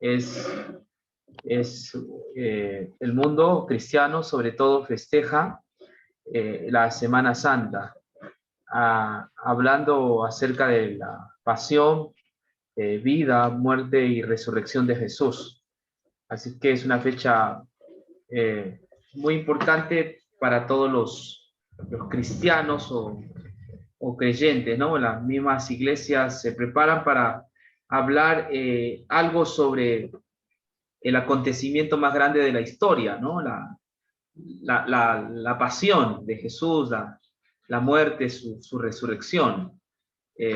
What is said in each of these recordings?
Es, el mundo cristiano sobre todo festeja la Semana Santa, hablando acerca de la pasión, vida, muerte y resurrección de Jesús. Así que es una fecha muy importante para todos los cristianos o creyentes, ¿no? Las mismas iglesias se preparan para hablar algo sobre el acontecimiento más grande de la historia, ¿no? La pasión de Jesús, la muerte, su resurrección.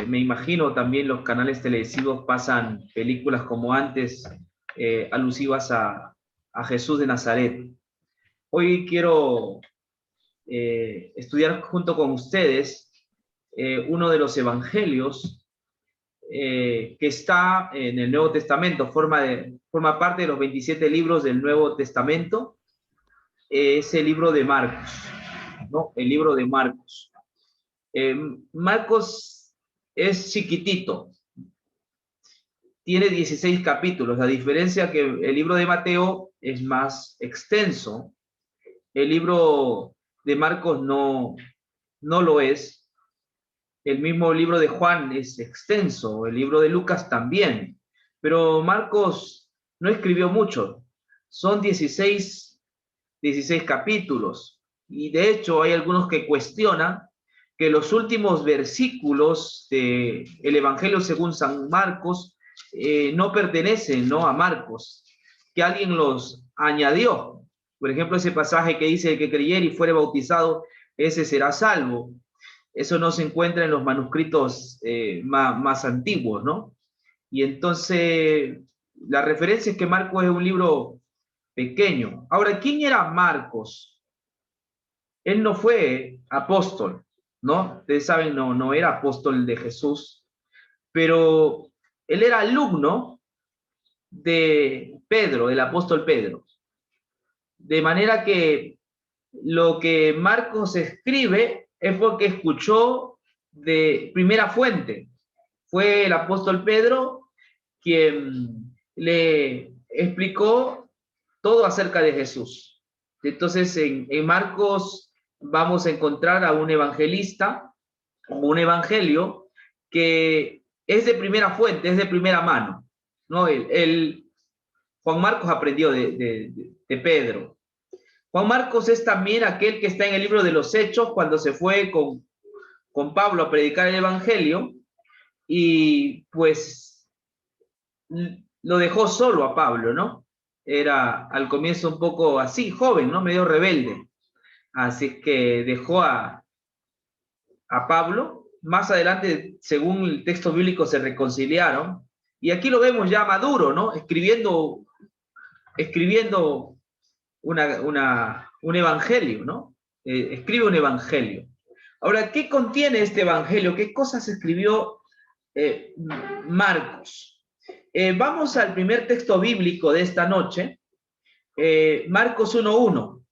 Me imagino también los canales televisivos pasan películas como antes, alusivas a Jesús de Nazaret. Hoy quiero estudiar junto con ustedes uno de los evangelios que está en el Nuevo Testamento, forma parte de los 27 libros del Nuevo Testamento, es el libro de Marcos, ¿no? El libro de Marcos. Marcos es chiquitito, tiene 16 capítulos, a diferencia que el libro de Mateo es más extenso. El libro de Marcos no lo es. El mismo libro de Juan es extenso, el libro de Lucas también, pero Marcos no escribió mucho. Son 16 capítulos, y de hecho hay algunos que cuestionan que los últimos versículos del Evangelio según San Marcos no pertenecen, ¿no?, a Marcos, que alguien los añadió. Por ejemplo, ese pasaje que dice: el que creyere y fuere bautizado, ese será salvo. Eso no se encuentra en los manuscritos más antiguos, ¿no? Y entonces la referencia es que Marcos es un libro pequeño. Ahora, ¿quién era Marcos? Él no fue apóstol, ¿no? Ustedes saben, no era apóstol de Jesús, pero él era alumno de Pedro, del apóstol Pedro. De manera que lo que Marcos escribe es porque escuchó de primera fuente. Fue el apóstol Pedro quien le explicó todo acerca de Jesús. Entonces, en Marcos vamos a encontrar a un evangelista, un evangelio que es de primera fuente, es de primera mano, ¿no? Juan Marcos aprendió de Pedro. Juan Marcos es también aquel que está en el libro de los Hechos cuando se fue con Pablo a predicar el evangelio, y pues lo dejó solo a Pablo, ¿no? Era al comienzo un poco así, joven, ¿no? Medio rebelde. Así que dejó a Pablo. Más adelante, según el texto bíblico, se reconciliaron. Y aquí lo vemos ya maduro, ¿no? Escribiendo un evangelio, ¿no? Escribe un evangelio. Ahora, ¿qué contiene este evangelio? ¿Qué cosas escribió Marcos? Vamos al primer texto bíblico de esta noche, Marcos 1:1.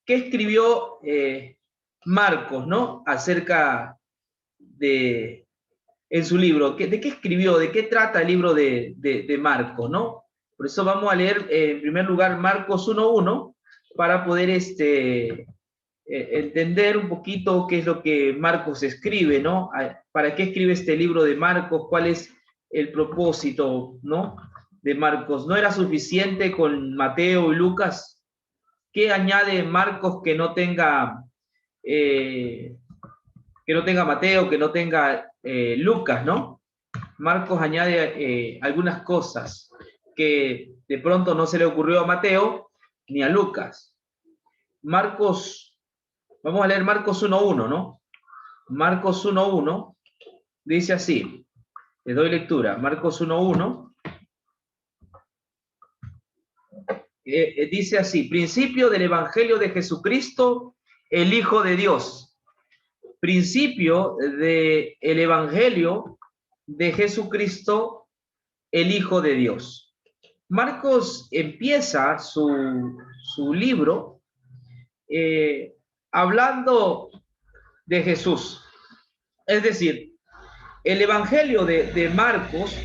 ¿Qué escribió Marcos, ¿no?, acerca en su libro? ¿De qué escribió? ¿De qué trata el libro de Marcos, ¿no? Por eso vamos a leer en primer lugar Marcos 1:1 para poder entender un poquito qué es lo que Marcos escribe, ¿no? ¿Para qué escribe este libro de Marcos? ¿Cuál es el propósito, ¿no?, de Marcos? ¿No era suficiente con Mateo y Lucas? ¿Qué añade Marcos que no tenga Mateo, que no tenga Lucas, ¿no? Marcos añade algunas cosas que de pronto no se le ocurrió a Mateo ni a Lucas. Vamos a leer Marcos 1:1, ¿no? Marcos 1:1 dice así, les doy lectura. Marcos 1:1 dice así: principio del Evangelio de Jesucristo, el Hijo de Dios. Principio del Evangelio de Jesucristo, el Hijo de Dios. Marcos empieza su libro hablando de Jesús. Es decir, el Evangelio de Marcos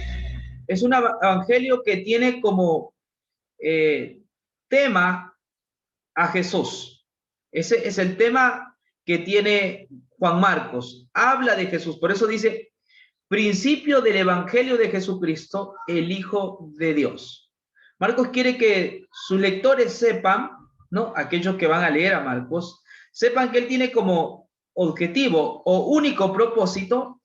es un evangelio que tiene como tema a Jesús. Ese es el tema que tiene Juan Marcos. Habla de Jesús. Por eso dice, principio del evangelio de Jesucristo, el Hijo de Dios. Marcos quiere que sus lectores sepan, ¿no? Aquellos que van a leer a Marcos, sepan que él tiene como objetivo o único propósito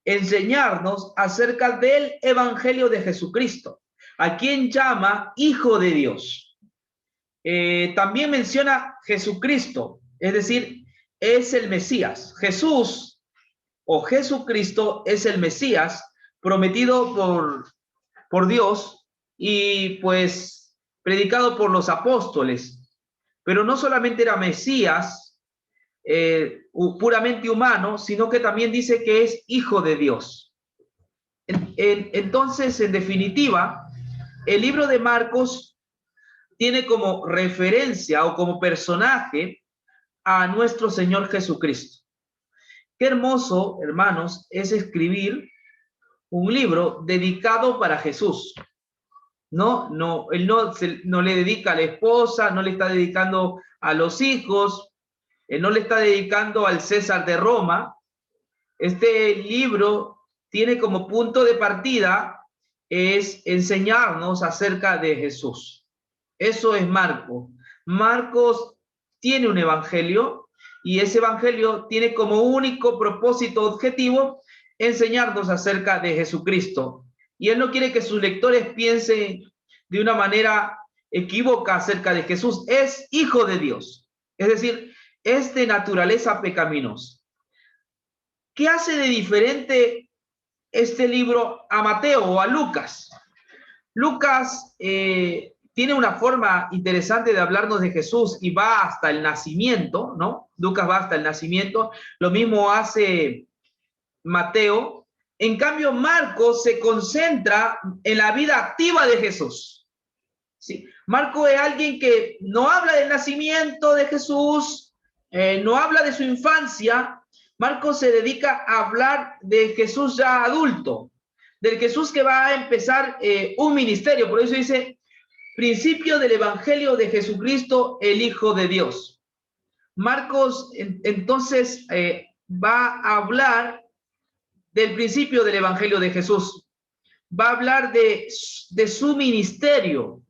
enseñarnos acerca del evangelio de Jesucristo, a quien llama Hijo de Dios. También menciona Jesucristo, es decir, es el Mesías. Jesús o Jesucristo es el Mesías prometido por Dios y pues predicado por los apóstoles. Pero no solamente era Mesías puramente humano, sino que también dice que es Hijo de Dios. Entonces, en definitiva, el libro de Marcos tiene como referencia o como personaje a nuestro Señor Jesucristo. Qué hermoso, hermanos, es escribir un libro dedicado para Jesús. Él no le dedica a la esposa, no le está dedicando a los hijos, él no le está dedicando al César de Roma. Este libro tiene como punto de partida es enseñarnos acerca de Jesús. Eso es Marcos. Marcos tiene un evangelio y ese evangelio tiene como único propósito objetivo enseñarnos acerca de Jesucristo. Y él no quiere que sus lectores piensen de una manera equívoca acerca de Jesús. Es Hijo de Dios, es decir, es de naturaleza pecaminosa. ¿Qué hace de diferente este libro a Mateo o a Lucas? Lucas tiene una forma interesante de hablarnos de Jesús y va hasta el nacimiento, ¿no? Lucas va hasta el nacimiento, lo mismo hace Mateo. En cambio, Marcos se concentra en la vida activa de Jesús. ¿Sí? Marcos es alguien que no habla del nacimiento de Jesús, no habla de su infancia. Marcos se dedica a hablar de Jesús ya adulto, del Jesús que va a empezar un ministerio. Por eso dice, principio del evangelio de Jesucristo, el Hijo de Dios. Marcos entonces va a hablar del principio del evangelio de Jesús. Va a hablar de su ministerio.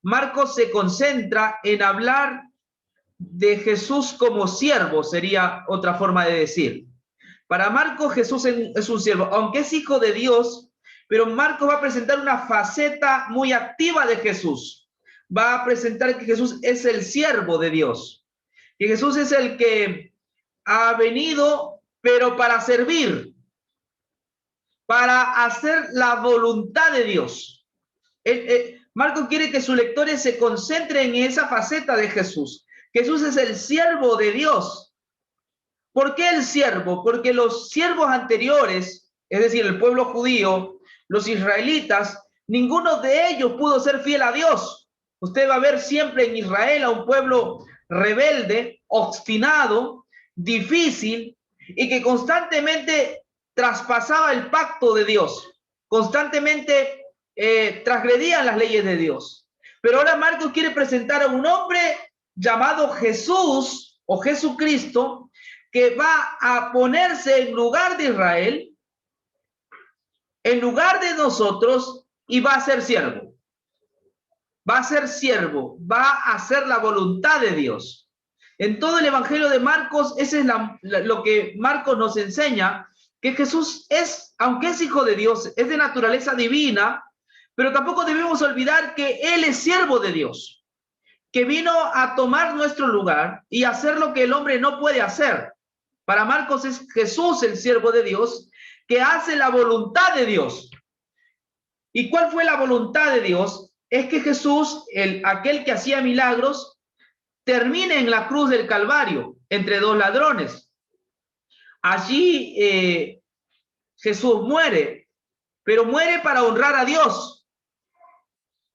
Marcos se concentra en hablar de Jesús como siervo, sería otra forma de decir. Para Marcos, Jesús es un siervo, aunque es hijo de Dios, pero Marcos va a presentar una faceta muy activa de Jesús. Va a presentar que Jesús es el siervo de Dios, que Jesús es el que ha venido, pero para servir, para hacer la voluntad de Dios. Marcos quiere que sus lectores se concentren en esa faceta de Jesús. Jesús es el siervo de Dios. ¿Por qué el siervo? Porque los siervos anteriores, es decir, el pueblo judío, los israelitas, ninguno de ellos pudo ser fiel a Dios. Usted va a ver siempre en Israel a un pueblo rebelde, obstinado, difícil y que constantemente traspasaba el pacto de Dios, constantemente transgredían las leyes de Dios. Pero ahora Marcos quiere presentar a un hombre llamado Jesús o Jesucristo, que va a ponerse en lugar de Israel, en lugar de nosotros, y va a ser siervo. Va a ser siervo, va a hacer la voluntad de Dios. En todo el evangelio de Marcos, ese es lo que Marcos nos enseña, que Jesús es, aunque es hijo de Dios, es de naturaleza divina, pero tampoco debemos olvidar que Él es siervo de Dios, que vino a tomar nuestro lugar y hacer lo que el hombre no puede hacer. Para Marcos es Jesús el siervo de Dios, que hace la voluntad de Dios. ¿Y cuál fue la voluntad de Dios? Es que Jesús, aquel que hacía milagros, termine en la cruz del Calvario, entre dos ladrones. Allí Jesús muere, pero muere para honrar a Dios.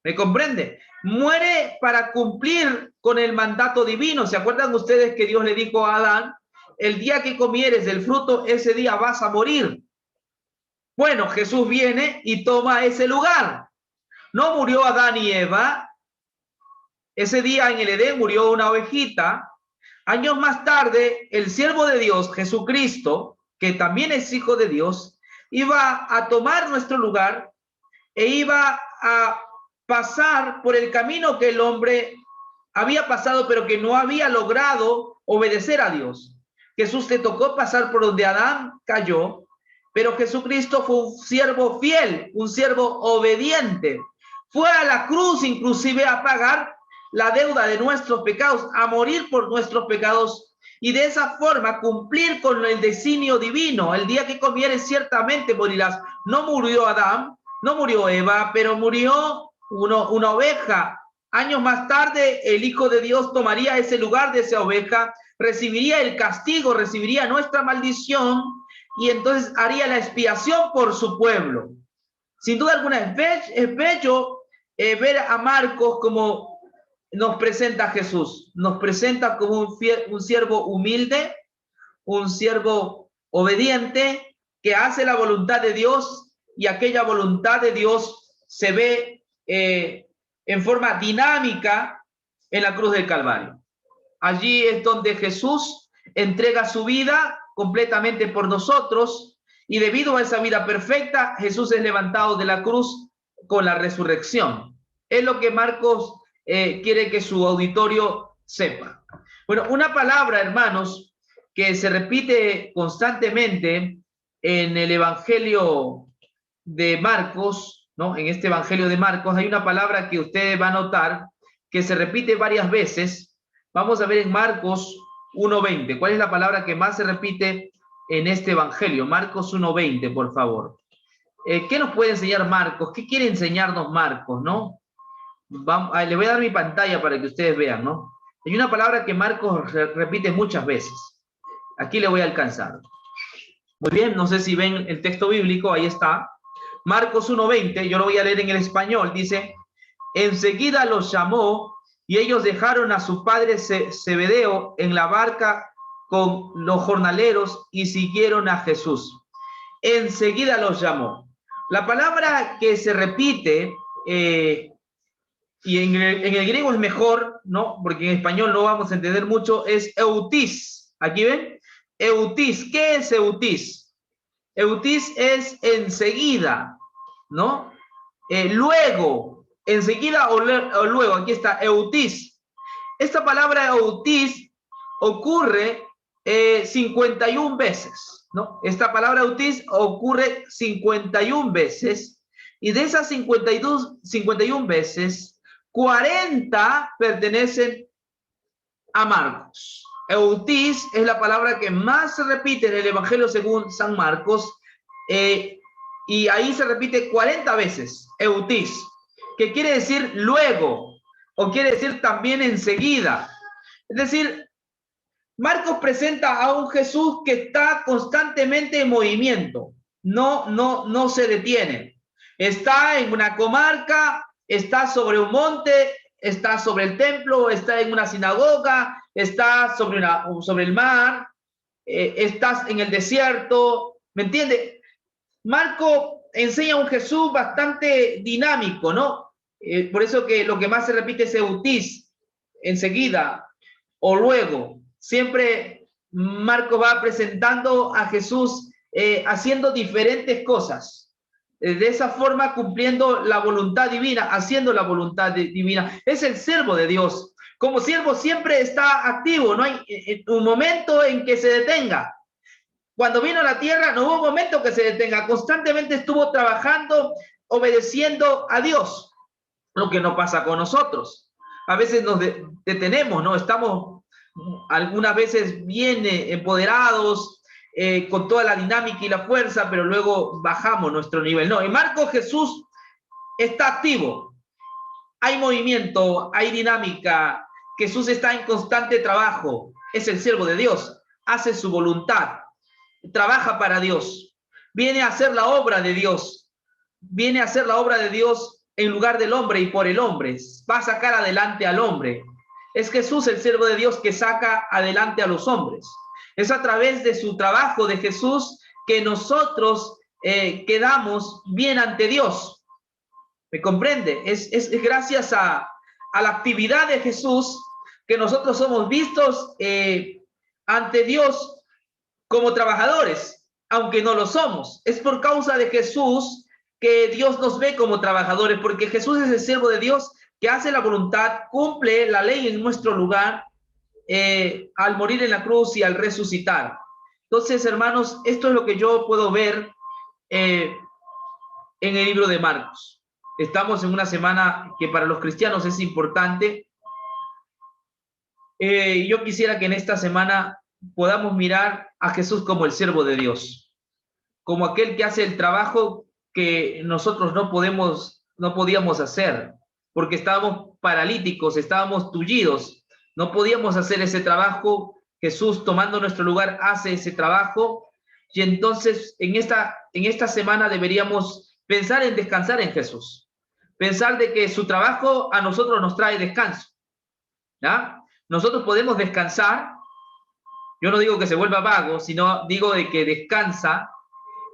¿Me comprende? Muere para cumplir con el mandato divino. ¿Se acuerdan ustedes que Dios le dijo a Adán, el día que comieres del fruto, ese día vas a morir? Bueno, Jesús viene y toma ese lugar. No murió Adán y Eva. Ese día en el Edén murió una ovejita. Años más tarde, el siervo de Dios, Jesucristo, que también es hijo de Dios, iba a tomar nuestro lugar e iba a pasar por el camino que el hombre había pasado, pero que no había logrado obedecer a Dios. Jesús le tocó pasar por donde Adán cayó, pero Jesucristo fue un siervo fiel, un siervo obediente. Fue a la cruz inclusive a pagar la deuda de nuestros pecados, a morir por nuestros pecados y de esa forma cumplir con el designio divino. El día que comieres ciertamente morirás. No murió Adán, no murió Eva, pero murió una oveja. Años más tarde, el Hijo de Dios tomaría ese lugar de esa oveja, recibiría el castigo, recibiría nuestra maldición y entonces haría la expiación por su pueblo. Sin duda alguna es bello ver a Marcos como nos presenta a Jesús. Nos presenta como un siervo humilde, un siervo obediente que hace la voluntad de Dios y aquella voluntad de Dios se ve en forma dinámica en la cruz del Calvario. Allí es donde Jesús entrega su vida completamente por nosotros y debido a esa vida perfecta, Jesús es levantado de la cruz con la resurrección. Es lo que Marcos quiere que su auditorio sepa. Bueno, una palabra, hermanos, que se repite constantemente en el Evangelio de Marcos, ¿no? En este Evangelio de Marcos hay una palabra que usted va a notar que se repite varias veces. Vamos a ver en Marcos 1:20. ¿Cuál es la palabra que más se repite en este Evangelio? Marcos 1:20, por favor. ¿Qué nos puede enseñar Marcos? ¿Qué quiere enseñarnos Marcos, no? Le voy a dar mi pantalla para que ustedes vean, ¿no? Hay una palabra que Marcos repite muchas veces. Aquí le voy a alcanzar. Muy bien, no sé si ven el texto bíblico, ahí está. Marcos 1:20, yo lo voy a leer en el español, dice: enseguida los llamó y ellos dejaron a su padre Zebedeo en la barca con los jornaleros y siguieron a Jesús. Enseguida los llamó. La palabra que se repite, y en el griego es mejor, ¿no? Porque en español no vamos a entender mucho, es eutis. Aquí ven, eutis. ¿Qué es eutis? Eutis es enseguida, ¿no? Luego, enseguida o luego, aquí está, eutis. Esta palabra eutis ocurre 51 veces, ¿no? Esta palabra eutis ocurre 51 veces y de esas 51 veces, 40 pertenecen a Marcos. Eutis es la palabra que más se repite en el Evangelio según San Marcos, y ahí se repite 40 veces, eutis, que quiere decir luego, o quiere decir también enseguida. Es decir, Marcos presenta a un Jesús que está constantemente en movimiento, no se detiene. Está en una comarca, está sobre un monte, está sobre el templo, está en una sinagoga, está sobre el mar, estás en el desierto, ¿me entiende? Marco enseña a un Jesús bastante dinámico, ¿no? Por eso que lo que más se repite es eutis, enseguida o luego. Siempre Marco va presentando a Jesús haciendo diferentes cosas. De esa forma cumpliendo la voluntad divina, haciendo la voluntad divina. Es el siervo de Dios. Como siervo siempre está activo, no hay un momento en que se detenga. Cuando vino a la tierra no hubo un momento que se detenga, constantemente estuvo trabajando, obedeciendo a Dios, lo que no pasa con nosotros. A veces nos detenemos, ¿no? Estamos algunas veces bien empoderados, con toda la dinámica y la fuerza, pero luego bajamos nuestro nivel. No, en Marcos Jesús está activo, hay movimiento, hay dinámica, Jesús está en constante trabajo, es el siervo de Dios, hace su voluntad, trabaja para Dios, viene a hacer la obra de Dios, viene a hacer la obra de Dios en lugar del hombre y por el hombre, va a sacar adelante al hombre. Es Jesús el siervo de Dios que saca adelante a los hombres. Es a través de su trabajo de Jesús que nosotros quedamos bien ante Dios. ¿Me comprende? Es gracias a la actividad de Jesús que nosotros somos vistos ante Dios como trabajadores, aunque no lo somos. Es por causa de Jesús que Dios nos ve como trabajadores, porque Jesús es el siervo de Dios que hace la voluntad, cumple la ley en nuestro lugar al morir en la cruz y al resucitar. Entonces, hermanos, esto es lo que yo puedo ver en el libro de Marcos. Estamos en una semana que para los cristianos es importante. Yo quisiera que en esta semana podamos mirar a Jesús como el siervo de Dios, como aquel que hace el trabajo que nosotros no podíamos hacer, porque estábamos paralíticos, estábamos tullidos, no podíamos hacer ese trabajo. Jesús, tomando nuestro lugar, hace ese trabajo. Y entonces en esta semana deberíamos pensar en descansar en Jesús, pensar de que su trabajo a nosotros nos trae descanso, ¿ya? Nosotros podemos descansar. Yo no digo que se vuelva vago, sino digo de que descansa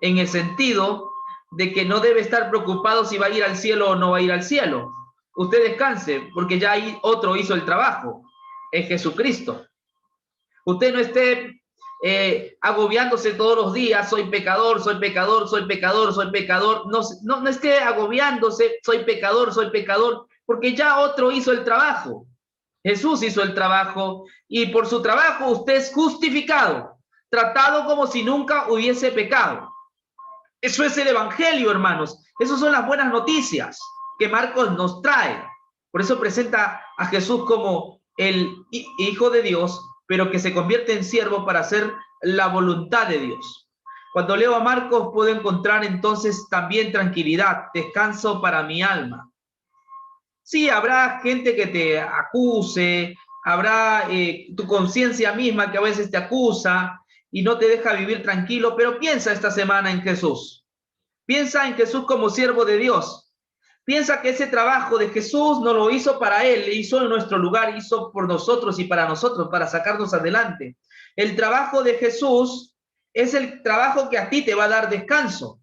en el sentido de que no debe estar preocupado si va a ir al cielo o no va a ir al cielo. Usted descanse, porque ya ahí otro hizo el trabajo, es Jesucristo. Usted no esté agobiándose todos los días, soy pecador, soy pecador, soy pecador, soy pecador. No esté agobiándose, soy pecador, porque ya otro hizo el trabajo. Jesús hizo el trabajo y por su trabajo usted es justificado, tratado como si nunca hubiese pecado. Eso es el evangelio, hermanos. Esas son las buenas noticias que Marcos nos trae. Por eso presenta a Jesús como el Hijo de Dios, pero que se convierte en siervo para hacer la voluntad de Dios. Cuando leo a Marcos puedo encontrar entonces también tranquilidad, descanso para mi alma. Sí, habrá gente que te acuse, habrá tu conciencia misma que a veces te acusa y no te deja vivir tranquilo, pero piensa esta semana en Jesús. Piensa en Jesús como siervo de Dios. Piensa que ese trabajo de Jesús no lo hizo para Él, le hizo en nuestro lugar, hizo por nosotros y para nosotros, para sacarnos adelante. El trabajo de Jesús es el trabajo que a ti te va a dar descanso.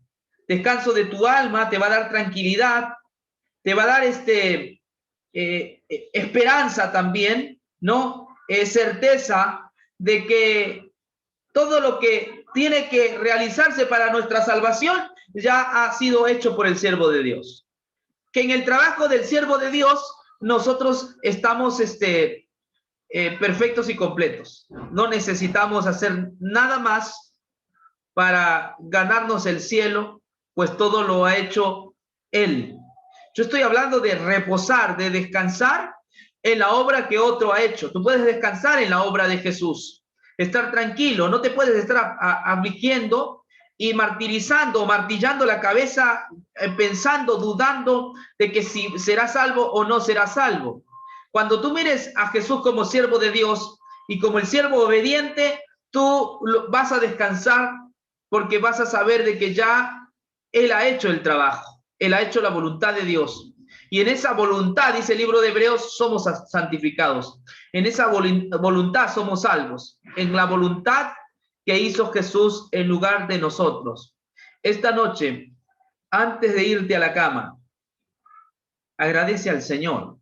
Descanso de tu alma, te va a dar tranquilidad, te va a dar esperanza también, ¿no? Certeza de que todo lo que tiene que realizarse para nuestra salvación ya ha sido hecho por el siervo de Dios. Que en el trabajo del siervo de Dios nosotros estamos perfectos y completos. No necesitamos hacer nada más para ganarnos el cielo, pues todo lo ha hecho Él. Yo estoy hablando de reposar, de descansar en la obra que otro ha hecho. Tú puedes descansar en la obra de Jesús, estar tranquilo, no te puedes estar afligiendo y martirizando, martillando la cabeza, pensando, dudando de que si serás salvo o no serás salvo. Cuando tú mires a Jesús como siervo de Dios y como el siervo obediente, tú vas a descansar porque vas a saber de que ya Él ha hecho el trabajo, Él ha hecho la voluntad de Dios. Y en esa voluntad, dice el libro de Hebreos, somos santificados. En esa voluntad somos salvos. En la voluntad que hizo Jesús en lugar de nosotros. Esta noche, antes de irte a la cama, agradece al Señor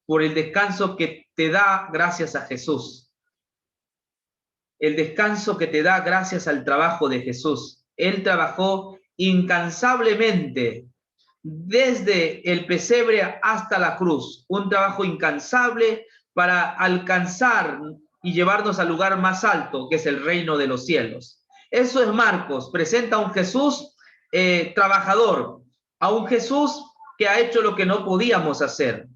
por el descanso que te da gracias a Jesús. El descanso que te da gracias al trabajo de Jesús. Él trabajó incansablemente desde el pesebre hasta la cruz, un trabajo incansable para alcanzar y llevarnos al lugar más alto, que es el reino de los cielos. Eso es Marcos, presenta a un Jesús trabajador, a un Jesús que ha hecho lo que no podíamos hacer,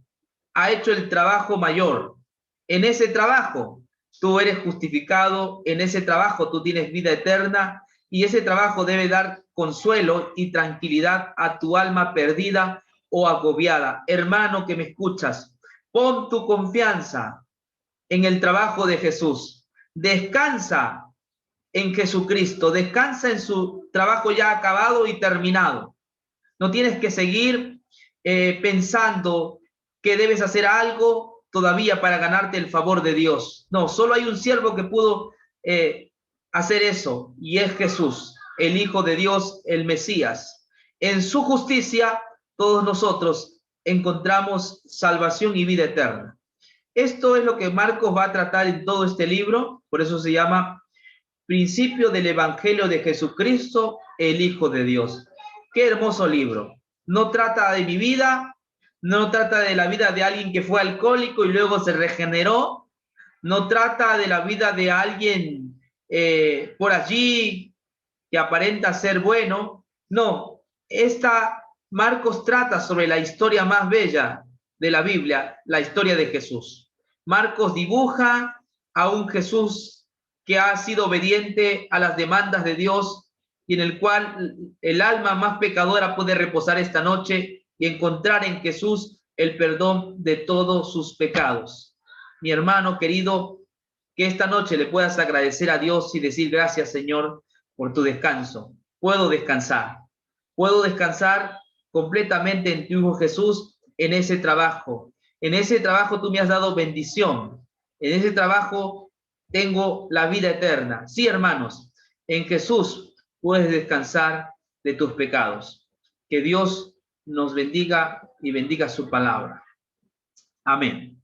ha hecho el trabajo mayor. En ese trabajo tú eres justificado, en ese trabajo tú tienes vida eterna, y ese trabajo debe dar consuelo y tranquilidad a tu alma perdida o agobiada. Hermano que me escuchas, pon tu confianza en el trabajo de Jesús. Descansa en Jesucristo, descansa en su trabajo ya acabado y terminado. No tienes que seguir pensando que debes hacer algo todavía para ganarte el favor de Dios. No, solo hay un siervo que pudo hacer eso, y es Jesús. el Hijo de Dios, el Mesías. En su justicia, todos nosotros encontramos salvación y vida eterna. Esto es lo que Marcos va a tratar en todo este libro, por eso se llama Principio del Evangelio de Jesucristo, el Hijo de Dios. Qué hermoso libro. No trata de mi vida, no trata de la vida de alguien que fue alcohólico y luego se regeneró, no trata de la vida de alguien por allí que aparenta ser bueno. No, Marcos trata sobre la historia más bella de la Biblia, la historia de Jesús. Marcos dibuja a un Jesús que ha sido obediente a las demandas de Dios y en el cual el alma más pecadora puede reposar esta noche y encontrar en Jesús el perdón de todos sus pecados. Mi hermano querido, que esta noche le puedas agradecer a Dios y decir gracias, Señor, por tu descanso. Puedo descansar completamente en tu Hijo Jesús, en ese trabajo. En ese trabajo tú me has dado bendición. En ese trabajo tengo la vida eterna. Sí, hermanos, en Jesús puedes descansar de tus pecados. Que Dios nos bendiga y bendiga su palabra. Amén.